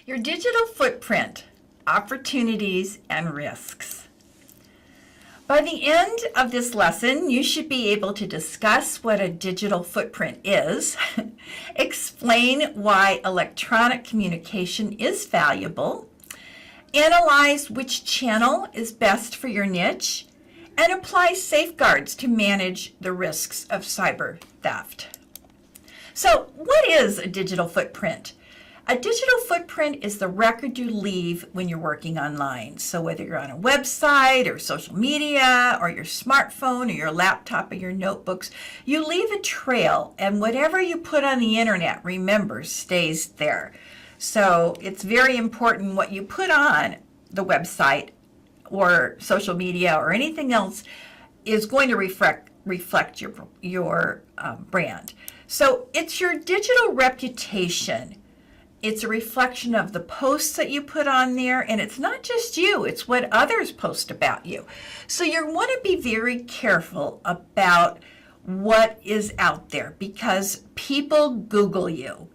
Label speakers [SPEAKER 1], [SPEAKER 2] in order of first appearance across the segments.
[SPEAKER 1] Your digital footprint, opportunities and risks. By the end of this lesson, you should be able to discuss what a digital footprint is, explain why electronic communication is valuable, analyze which channel is best for your niche, and apply safeguards to manage the risks of cyber theft. So, what is a digital footprint? A digital footprint is the record you leave when you're working online. So whether you're on a website or social media or your smartphone or your laptop or your notebooks, you leave a trail, and whatever you put on the internet, remember, stays there. So it's very important what you put on the website or social media or anything else is going to reflect your brand. So it's your digital reputation. It's a reflection of the posts that you put on there, and it's not just you, it's what others post about you. So you want to be very careful about what is out there because people Google you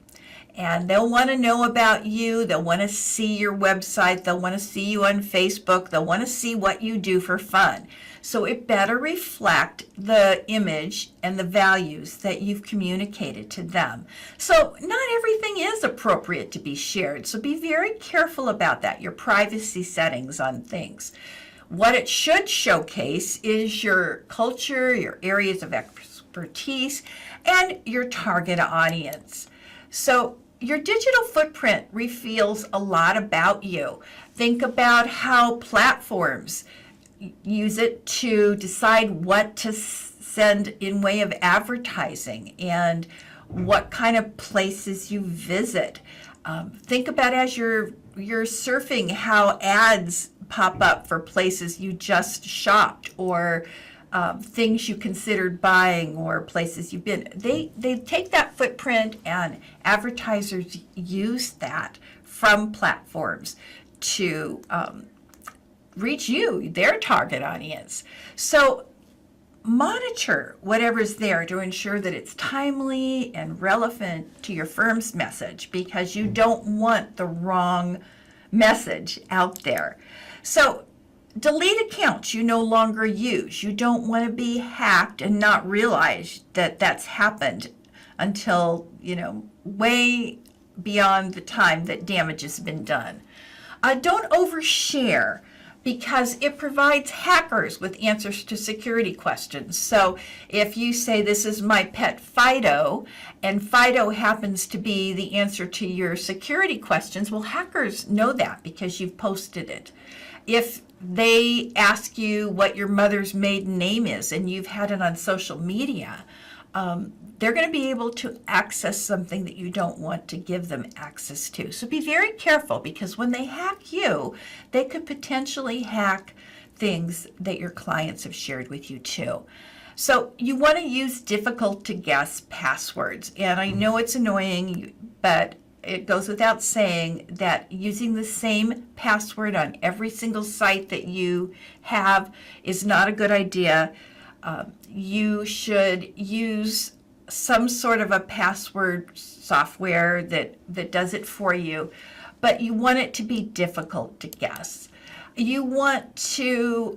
[SPEAKER 1] and they'll want to know about you, they'll want to see your website, they'll want to see you on Facebook, they'll want to see what you do for fun. So it better reflect the image and the values that you've communicated to them. So not everything is appropriate to be shared. So be very careful about that, your privacy settings on things. What it should showcase is your culture, your areas of expertise, and your target audience. So your digital footprint reveals a lot about you. Think about how platforms use it to decide what to send in way of advertising and what kind of places you visit. Think about as you're surfing how ads pop up for places you just shopped or things you considered buying or places you've been. They take that footprint and advertisers use that from platforms to reach you, their target audience. So monitor whatever's there to ensure that it's timely and relevant to your firm's message because you don't want the wrong message out there. So delete accounts you no longer use. You don't want to be hacked and not realize that that's happened until, way beyond the time that damage has been done. Don't overshare because it provides hackers with answers to security questions. So if you say this is my pet Fido, and Fido happens to be the answer to your security questions, well, hackers know that because you've posted it. If they ask you what your mother's maiden name is and you've had it on social media, they're going to be able to access something that you don't want to give them access to. So be very careful because when they hack you, they could potentially hack things that your clients have shared with you too. So you want to use difficult to guess passwords. And I know it's annoying, but it goes without saying that using the same password on every single site that you have is not a good idea. You should use some sort of a password software that does it for you, but you want it to be difficult to guess. You want to,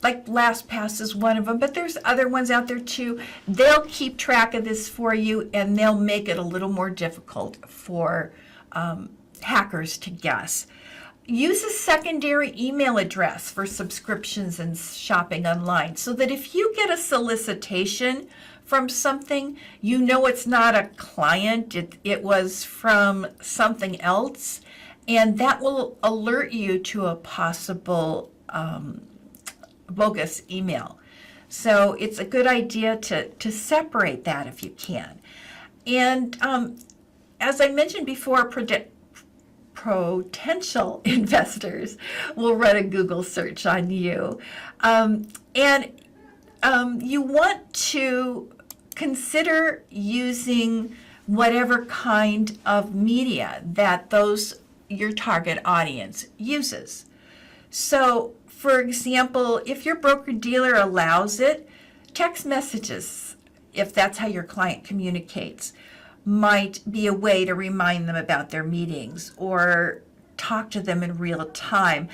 [SPEAKER 1] like LastPass is one of them, but there's other ones out there too. They'll keep track of this for you and they'll make it a little more difficult for hackers to guess. Use a secondary email address for subscriptions and shopping online so that if you get a solicitation from something, you know it's not a client, it was from something else, and that will alert you to a possible bogus email. So it's a good idea to separate that if you can. And as I mentioned before, potential investors will run a Google search on you. You want to consider using whatever kind of media that your target audience uses. So, for example, if your broker-dealer allows it, text messages, if that's how your client communicates, might be a way to remind them about their meetings, or talk to them in real time.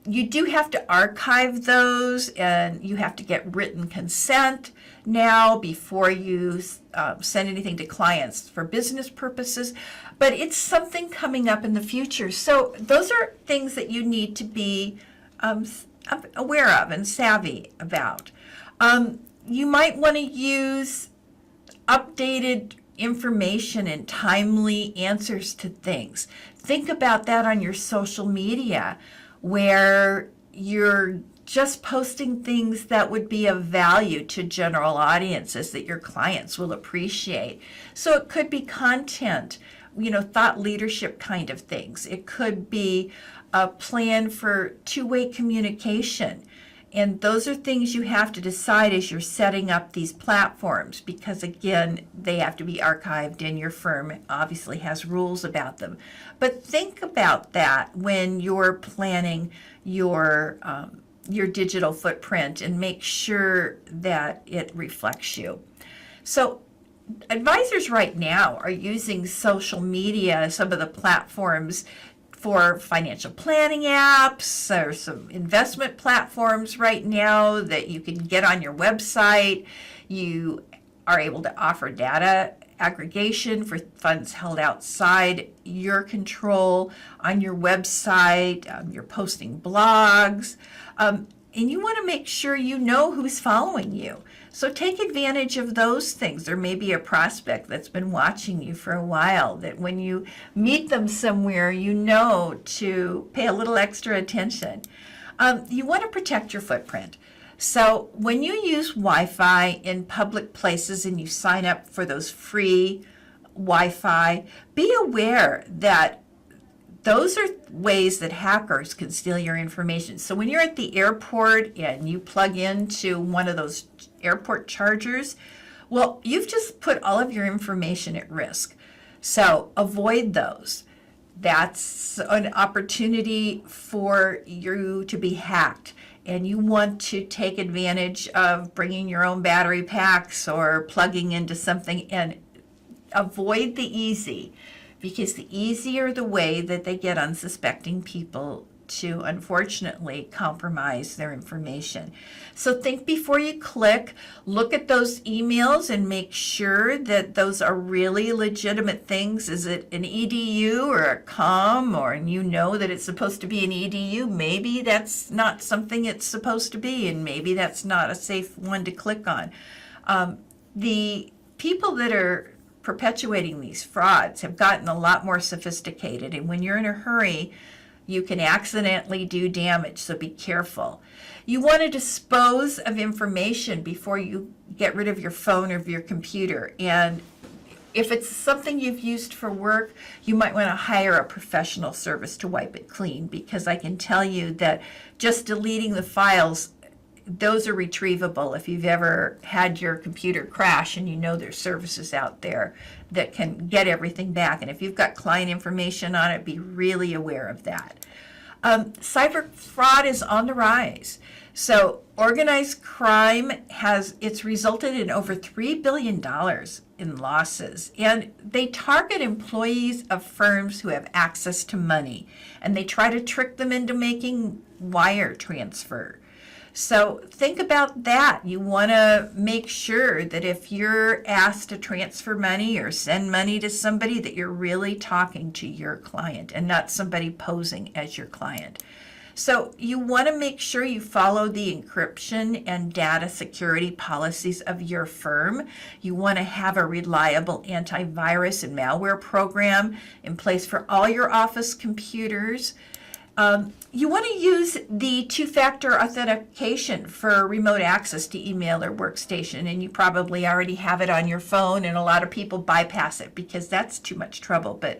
[SPEAKER 1] You do have to archive those, and you have to get written consent now before you send anything to clients for business purposes, but it's something coming up in the future. So those are things that you need to be aware of and savvy about. You might want to use updated information and timely answers to things. Think about that on your social media, where you're just posting things that would be of value to general audiences that your clients will appreciate. So it could be content, thought leadership kind of things. It could be a plan for two-way communication. And those are things you have to decide as you're setting up these platforms, because again, they have to be archived, and your firm obviously has rules about them. But think about that when you're planning your digital footprint, and make sure that it reflects you. So advisors right now are using social media, some of the platforms, for financial planning apps. There's some investment platforms right now that you can get on your website. You are able to offer data aggregation for funds held outside your control on your website. You're posting blogs, and you want to make sure you know who's following you. So take advantage of those things. There may be a prospect that's been watching you for a while, that when you meet them somewhere, you know to pay a little extra attention. You want to protect your footprint. So when you use Wi-Fi in public places and you sign up for those free Wi-Fi, be aware that those are ways that hackers can steal your information. So when you're at the airport and you plug into one of those airport chargers, well, you've just put all of your information at risk. So avoid those. That's an opportunity for you to be hacked. And you want to take advantage of bringing your own battery packs or plugging into something, and avoid the easy, because the easier the way that they get unsuspecting people to unfortunately compromise their information. So think before you click, look at those emails and make sure that those are really legitimate things. Is it an EDU or a COM, or and you know that it's supposed to be an EDU? Maybe that's not something it's supposed to be, and maybe that's not a safe one to click on. The people that are perpetuating these frauds have gotten a lot more sophisticated, and when you're in a hurry, you can accidentally do damage, so be careful. You want to dispose of information before you get rid of your phone or your computer. And if it's something you've used for work, you might want to hire a professional service to wipe it clean, because I can tell you that just deleting the files, those are retrievable. If you've ever had your computer crash, and you know there's services out there that can get everything back. And if you've got client information on it, be really aware of that. Cyber fraud is on the rise. So organized crime it's resulted in over $3 billion in losses. And they target employees of firms who have access to money, and they try to trick them into making wire transfer. So think about that. You want to make sure that if you're asked to transfer money or send money to somebody, that you're really talking to your client and not somebody posing as your client. So you want to make sure you follow the encryption and data security policies of your firm. You want to have a reliable antivirus and malware program in place for all your office computers. You want to use the two-factor authentication for remote access to email or workstation, and you probably already have it on your phone, and a lot of people bypass it because that's too much trouble. But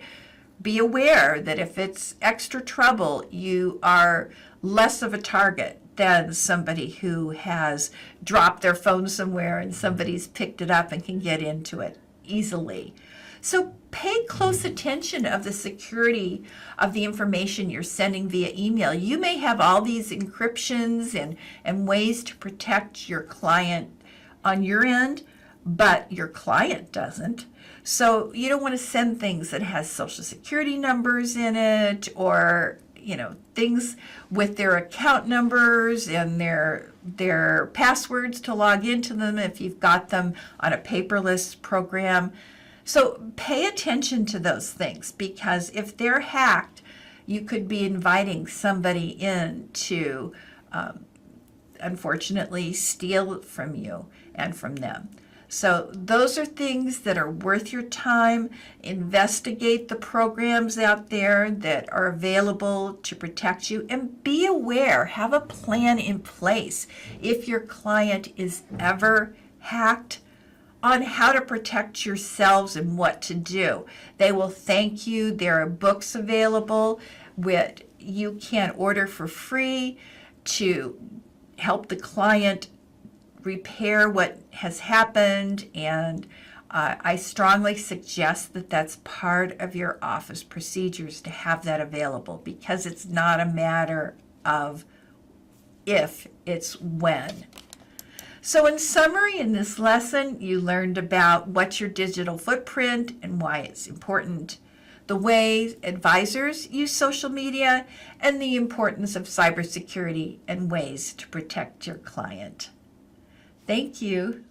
[SPEAKER 1] be aware that if it's extra trouble, you are less of a target than somebody who has dropped their phone somewhere and somebody's picked it up and can get into it easily. So pay close attention of the security of the information you're sending via email. You may have all these encryptions and ways to protect your client on your end, but your client doesn't. So you don't want to send things that has social security numbers in it, or things with their account numbers and their passwords to log into them if you've got them on a paperless program. So pay attention to those things, because if they're hacked, you could be inviting somebody in to unfortunately steal from you and from them. So those are things that are worth your time. Investigate the programs out there that are available to protect you, and be aware, have a plan in place if your client is ever hacked, on how to protect yourselves and what to do. They will thank you. There are books available that you can order for free to help the client repair what has happened, and I strongly suggest that that's part of your office procedures to have that available, because it's not a matter of if, it's when. So in summary, in this lesson, you learned about what's your digital footprint and why it's important, the way advisors use social media, and the importance of cybersecurity and ways to protect your client. Thank you.